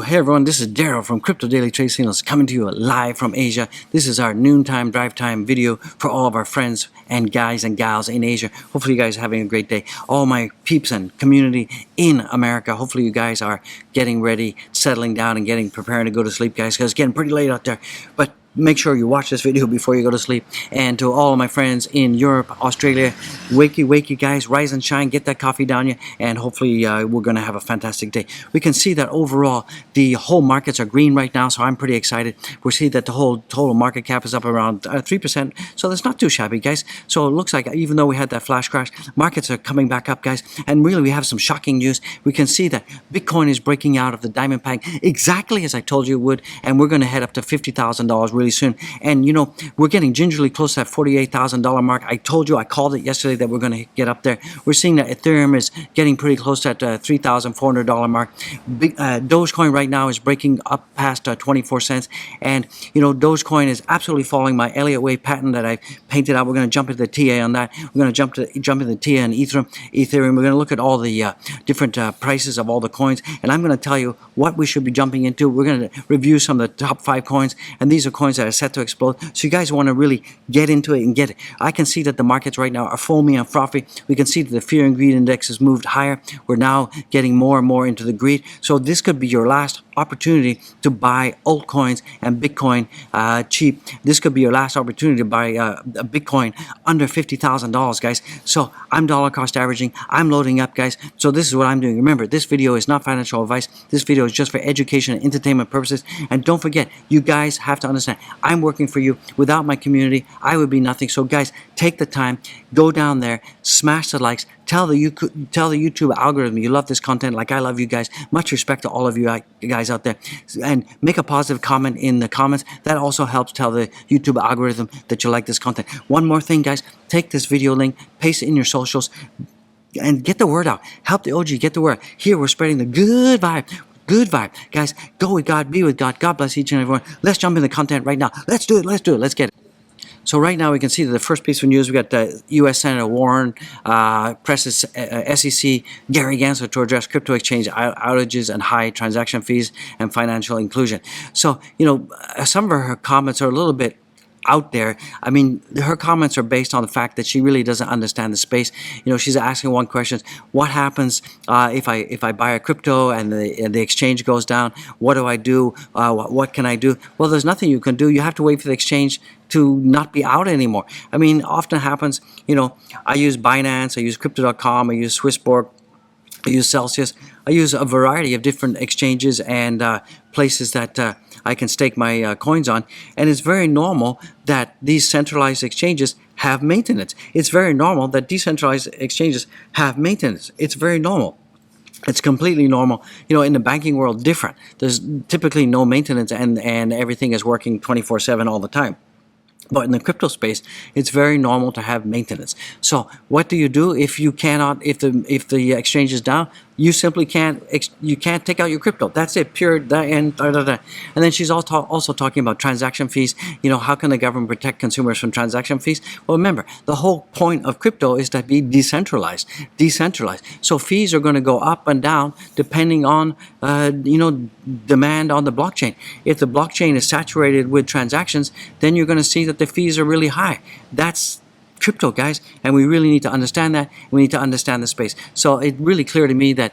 Hey everyone, this is Daryl from Crypto Daily Trade Signals coming to you live from Asia. This is our noontime drive time video for all of our friends and guys and gals in Asia. Hopefully you guys are having a great day. All my peeps and community in America, hopefully you guys are getting ready, settling down and preparing to go to sleep, guys, because it's getting pretty late out there. But make sure you watch this video before you go to sleep. And to all of my friends in Europe, Australia, wakey guys, rise and shine, get that coffee down you, and hopefully we're going to have a fantastic day. We can see that overall the whole markets are green right now, so I'm pretty excited. We see that the whole total market cap is up around 3%, so that's not too shabby, guys. So it looks like even though we had that flash crash, markets are coming back up, guys. And really we have some shocking news. We can see that Bitcoin is breaking out of the diamond pattern exactly as I told you it would, and we're going to head up to $50,000 really soon. And you know, we're getting gingerly close to that $48,000 mark. I told you, I called it yesterday that we're going to get up there. We're seeing that Ethereum is getting pretty close to that $3,400 mark. Dogecoin right now is breaking up past 24 cents. And you know, Dogecoin is absolutely following my Elliott Wave pattern that I painted out. We're going to jump into the TA on that. We're going to jump into the TA and Ethereum. We're going to look at all the different prices of all the coins, and I'm going to tell you what we should be jumping into. We're going to review some of the top 5 coins, and these are coins that are set to explode. So you guys want to really get into it and get it. I can see that the markets right now are foamy and frothy. We can see that the fear and greed index has moved higher. We're now getting more and more into the greed. So this could be your last opportunity to buy altcoins and Bitcoin cheap. This could be your last opportunity to buy a Bitcoin under $50,000, guys. So I'm dollar cost averaging. I'm loading up, guys. So this is what I'm doing. Remember, this video is not financial advice. This video is just for education and entertainment purposes. And don't forget, you guys have to understand, I'm working for you. Without my community, I would be nothing. So guys, take the time, go down there, smash the likes, tell the YouTube algorithm you love this content like I love you guys. Much respect to all of you guys out there, and make a positive comment in the comments. That also helps tell the YouTube algorithm that you like this content. One more thing, guys, take this video link, paste it in your socials, and get the word out. Help the OG get the word. Here we're spreading the good vibe. Good vibe. Guys, go with God, be with God. God bless each and every one. Let's jump into content right now. Let's do it. Let's do it. Let's get it. So right now we can see that the first piece of news, we got U.S. Senator Warren presses SEC Gary Gensler to address crypto exchange outages and high transaction fees and financial inclusion. So, you know, some of her comments are a little bit out there. I mean, her comments are based on the fact that she really doesn't understand the space. You know, she's asking one question: what happens if I buy a crypto and the exchange goes down? What do I do? What can I do? Well, there's nothing you can do. You have to wait for the exchange to not be out anymore. I mean, often happens, you know, I use Binance, I use Crypto.com, I use Swissborg, I use Celsius. I use a variety of different exchanges and places that I can stake my coins on. And it's very normal that these centralized exchanges have maintenance. It's very normal that decentralized exchanges have maintenance. It's very normal. It's completely normal. You know, in the banking world, different. There's typically no maintenance and everything is working 24/7 all the time. But in the crypto space, it's very normal to have maintenance. So what do you do if you cannot, if the exchange is down? You simply can't take out your crypto. That's it, pure. And then she's also talking about transaction fees. You know, how can the government protect consumers from transaction fees? Well, remember, the whole point of crypto is to be decentralized. So fees are going to go up and down depending on, you know, demand on the blockchain. If the blockchain is saturated with transactions, then you're going to see that the fees are really high. That's crypto, guys, and we really need to understand that. We need to understand the space. So it's really clear to me that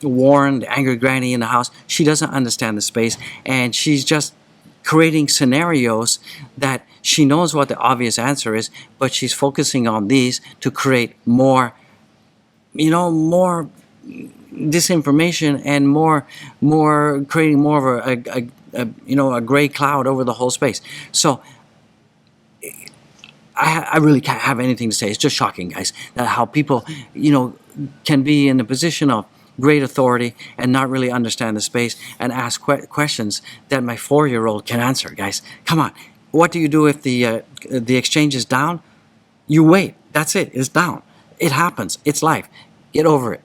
Warren, the angry granny in the house, she doesn't understand the space, and she's just creating scenarios that she knows what the obvious answer is, but she's focusing on these to create more, you know, more disinformation and more creating more of a gray cloud over the whole space. So I really can't have anything to say. It's just shocking, guys, that how people, you know, can be in a position of great authority and not really understand the space and ask questions that my 4-year-old can answer, guys. Come on. What do you do if the exchange is down? You wait. That's it. It's down. It happens. It's life. Get over it.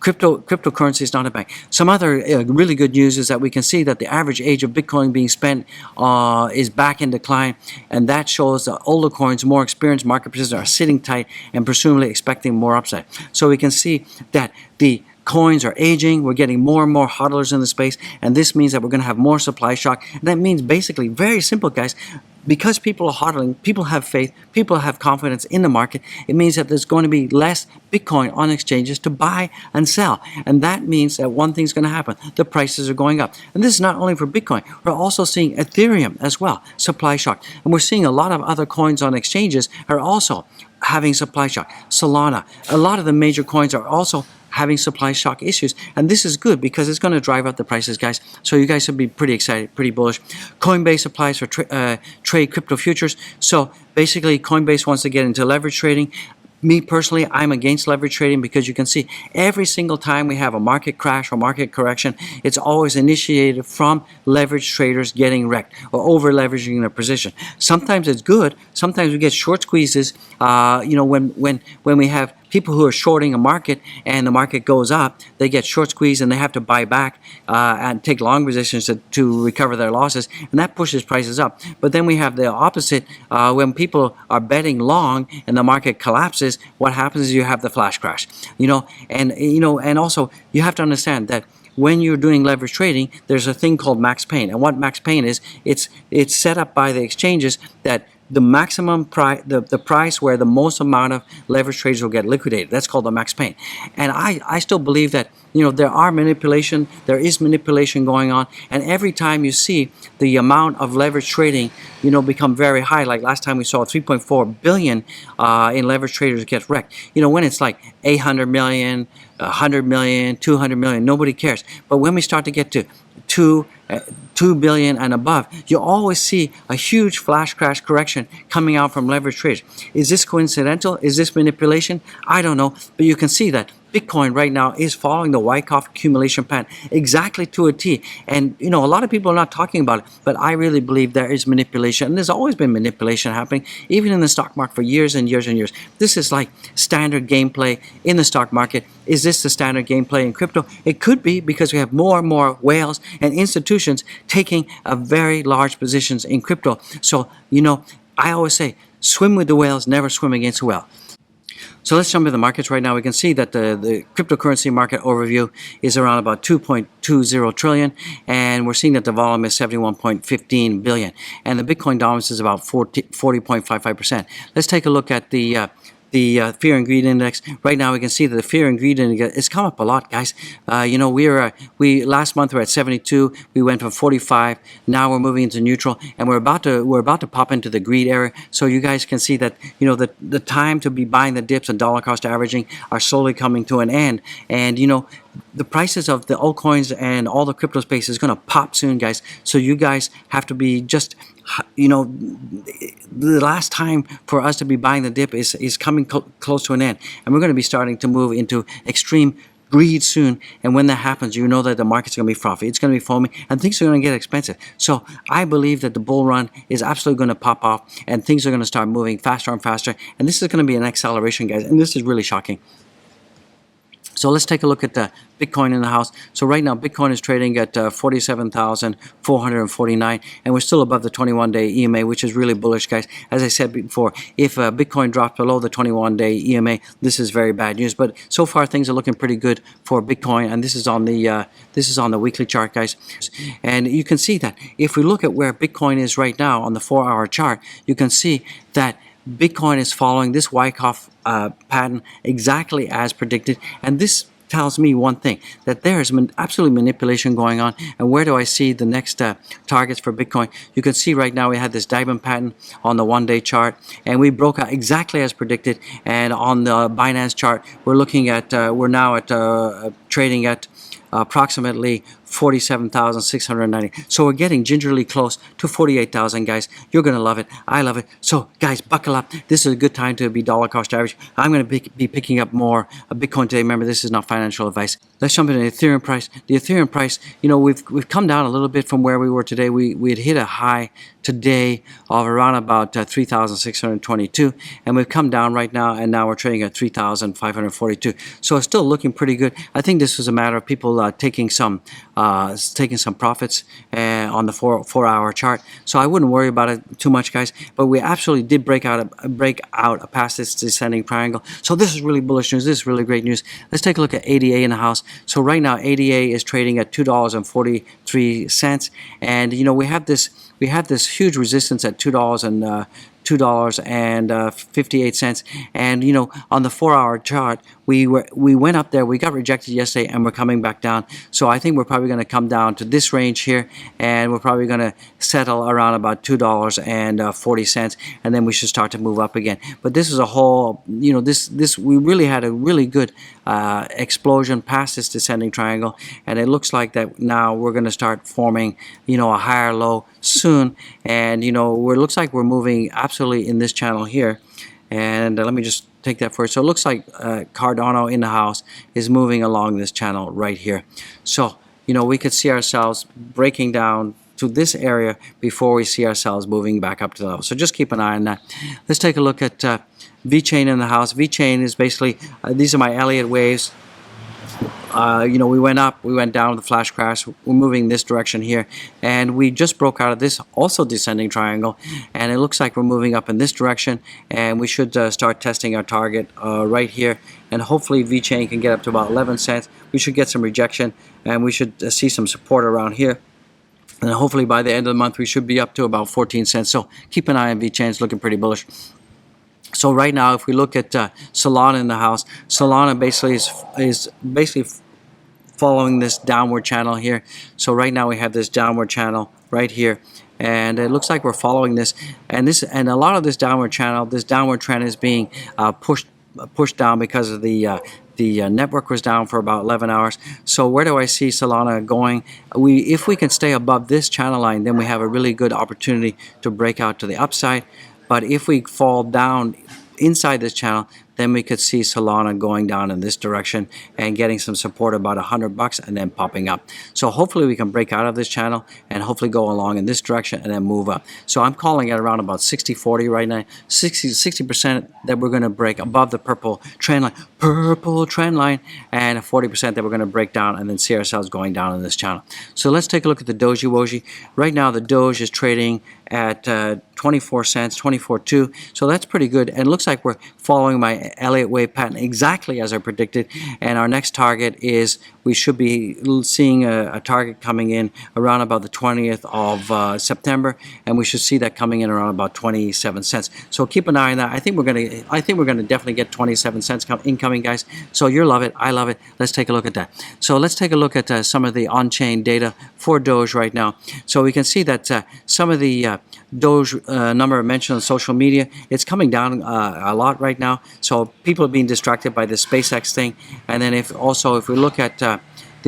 Cryptocurrency is not a bank. Some other really good news is that we can see that the average age of Bitcoin being spent is back in decline, and that shows that older coins, more experienced market participants are sitting tight and presumably expecting more upside. So we can see that the coins are aging. We're getting more and more hodlers in the space, and this means that we're going to have more supply shock. And that means basically, very simple, guys, because people are hodling, people have faith, people have confidence in the market, it means that there's going to be less Bitcoin on exchanges to buy and sell. And that means that one thing's going to happen. The prices are going up. And this is not only for Bitcoin. We're also seeing Ethereum as well, supply shock. And we're seeing a lot of other coins on exchanges are also having supply shock. Solana, a lot of the major coins are also having supply shock issues, and this is good because it's going to drive up the prices, guys. So you guys should be pretty excited, pretty bullish. Coinbase applies for trade crypto futures. So basically, Coinbase wants to get into leverage trading. Me personally, I'm against leverage trading because you can see every single time we have a market crash or market correction, it's always initiated from leverage traders getting wrecked or over leveraging their position. Sometimes it's good. Sometimes we get short squeezes. When we have people who are shorting a market and the market goes up, they get short squeezed and they have to buy back and take long positions to recover their losses, and that pushes prices up. But then we have the opposite. When people are betting long and the market collapses, what happens is you have the flash crash. And also you have to understand that when you're doing leverage trading, there's a thing called max pain. And what max pain is, it's set up by the exchanges that the maximum price, the price where the most amount of leverage trades will get liquidated. That's called the max pain. And I still believe that there is manipulation going on, and every time you see the amount of leverage trading become very high, like last time we saw 3.4 billion in leverage traders get wrecked. When it's like 800 million, 100 million, 200 million, nobody cares. But when we start to get to 2 billion and above, you always see a huge flash crash correction coming out from leverage trades. Is this coincidental? Is this manipulation? I don't know, but you can see that Bitcoin right now is following the Wyckoff accumulation pattern exactly to a T. And a lot of people are not talking about it, but I really believe there is manipulation, and there's always been manipulation happening, even in the stock market for years and years and years. This is like standard gameplay in the stock market. Is this the standard gameplay in crypto? It could be, because we have more and more whales and institutions taking a very large positions in crypto. So, I always say, swim with the whales, never swim against the whale. So let's jump into the markets right now. We can see that the cryptocurrency market overview is around about 2.20 trillion, and we're seeing that the volume is 71.15 billion, and the Bitcoin dominance is about 40.55%. Let's take a look at the fear and greed index. Right now we can see that the fear and greed index has come up a lot, guys. We last month we were at 72, we went from 45, now we're moving into neutral, and we're about to pop into the greed area. So you guys can see that the time to be buying the dips and dollar cost averaging are slowly coming to an end. And the prices of the altcoins and all the crypto space is going to pop soon, guys. So you guys have to be just, the last time for us to be buying the dip is coming close to an end. And we're going to be starting to move into extreme greed soon. And when that happens, you know that the market's going to be frothy. It's going to be foamy, and things are going to get expensive. So I believe that the bull run is absolutely going to pop off, and things are going to start moving faster and faster. And this is going to be an acceleration, guys. And this is really shocking. So let's take a look at the Bitcoin in the house. So right now, Bitcoin is trading at 47,449, and we're still above the 21-day EMA, which is really bullish, guys. As I said before, if Bitcoin drops below the 21-day EMA, this is very bad news. But so far, things are looking pretty good for Bitcoin, and this is on the weekly chart, guys. And you can see that if we look at where Bitcoin is right now on the 4-hour chart, you can see that Bitcoin is following this Wyckoff pattern exactly as predicted, and this tells me one thing, that there is absolute manipulation going on. And where do I see the next targets for Bitcoin? You can see right now we had this diamond pattern on the 1-day chart, and we broke out exactly as predicted. And on the Binance chart, we're looking at we're now at trading at approximately 47,690. So we're getting gingerly close to 48,000, guys. You're going to love it. I love it. So, guys, buckle up. This is a good time to be dollar cost average. I'm going to be picking up more Bitcoin today. Remember, this is not financial advice. Let's jump into the Ethereum price. The Ethereum price, we've come down a little bit from where we were today. We had hit a high today of around about 3,622, and we've come down right now, and now we're trading at 3,542. So it's still looking pretty good. I think this was a matter of people taking some profits on the four-hour chart. So I wouldn't worry about it too much, guys. But we absolutely did break out past this descending triangle. So this is really bullish news. This is really great news. Let's take a look at ADA in the house. So right now ADA is trading at $2.43, and you know we have this huge resistance at $2.58, and you know on the 4-hour chart we went up there, we got rejected yesterday, and we're coming back down. So I think we're probably going to come down to this range here, and we're probably going to settle around about $2.40, and then we should start to move up again. But this is a whole, you know, this we really had a really good explosion past this descending triangle, and it looks like that now we're going to start forming, you know, a higher low soon. And you know, it looks like we're moving absolutely in this channel here. And let me just take that first. So it looks like Cardano in the house is moving along this channel right here. So you know, we could see ourselves breaking down to this area before we see ourselves moving back up to the level. So just keep an eye on that. Let's take a look at VeChain in the house. VeChain is basically these are my Elliott waves. You know, we went up, we went down with the flash crash, we're moving this direction here, and we just broke out of this also descending triangle, and it looks like we're moving up in this direction, and we should start testing our target right here, and hopefully VeChain can get up to about 11 cents. We should get some rejection, and we should see some support around here. And hopefully by the end of the month we should be up to about 14 cents. So keep an eye on VeChain, it's looking pretty bullish. So right now, if we look at Solana in the house, Solana basically is basically following this downward channel here. So right now we have this downward channel right here, and it looks like we're following this. And a lot of this downward channel, this downward trend is being pushed down because of the network was down for about 11 hours. So where do I see Solana going? If we can stay above this channel line, then we have a really good opportunity to break out to the upside. But if we fall down inside this channel, then we could see Solana going down in this direction and getting some support about $100 and then popping up. So hopefully we can break out of this channel and hopefully go along in this direction and then move up. So I'm calling it around about 60-40 right now. 60% that we're going to break above the purple trend line, and 40% that we're going to break down and then see ourselves going down in this channel. So let's take a look at the Doji Woji. Right now the Doge is trading at 24 cents, 24.2. So that's pretty good, and it looks like we're following my Elliott wave pattern exactly as I predicted. And our next target is, we should be seeing a target coming in around about the 20th of September, and we should see that coming in around about 27 cents. So keep an eye on that. I think we're gonna definitely get 27 cents incoming, guys. So you'll love it, I love it. Let's take a look at that. So let's take a look at some of the Unchained data for Doge right now. So we can see that some of the Doge number mentioned on social media, it's coming down a lot right now. So people are being distracted by the SpaceX thing. And then if we look at the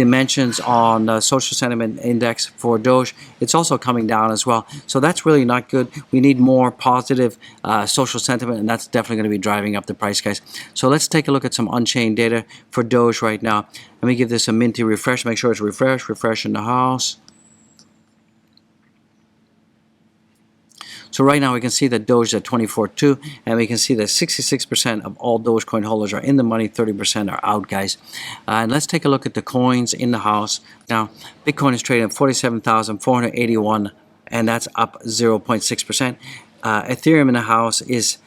mentions on the social sentiment index for Doge, it's also coming down as well. So that's really not good. We need more positive social sentiment, and that's definitely going to be driving up the price, guys. So let's take a look at some Unchained data for Doge right now. Let me give this a minty refresh, make sure it's refresh in the house. So right now we can see that Doge is at 24.2, and we can see that 66% of all Dogecoin holders are in the money, 30% are out, guys. And let's take a look at the coins in the house. Now, Bitcoin is trading at 47,481, and that's up 0.6%. Ethereum in the house is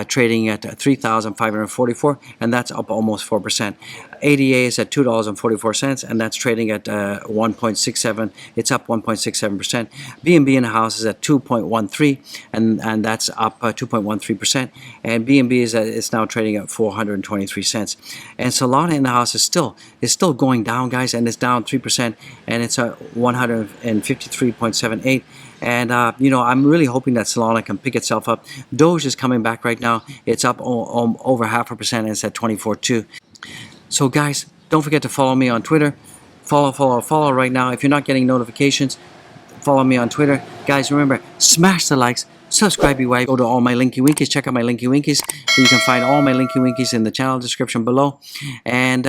trading at 3,544, and that's up almost 4%. ADA is at $2.44, and that's trading at 1.67. It's up 1.67%. BNB in the house is at 2.13, and that's up 2.13%. And BNB is now trading at 423 cents. And Solana in the house is still going down, guys, and it's down 3%, and it's at 153.78. And you know, I'm really hoping that Solana can pick itself up. Doge is coming back right now. It's up over 0.5%, and it's at 24.2. So guys, don't forget to follow me on Twitter. Follow right now. If you're not getting notifications, follow me on Twitter. Guys, remember, smash the likes, subscribe your wife, go to all my linky winkies, check out my linky winkies. You can find all my linky winkies in the channel description below. And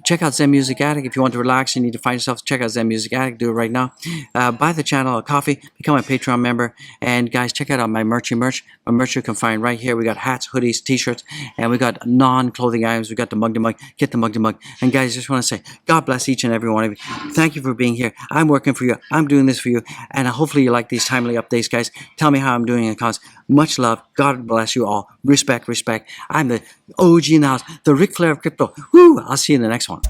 Check out Zen Music Addict. If you want to relax, you need to find yourself, check out Zen Music Addict. Do it right now. Buy the channel a coffee, become a Patreon member, and guys, check out my merch. My merch you can find right here. We got hats, hoodies, t-shirts, and we got non-clothing items. We got the mug to mug. Get the mug to mug. And guys, just want to say, God bless each and every one of you. Thank you for being here. I'm working for you. I'm doing this for you, and hopefully you like these timely updates, guys. Tell me how I'm doing in the comments. Much love. God bless you all. Respect, respect. I'm the OG in the house, the Ric Flair of crypto. Woo! I'll see you in the next one.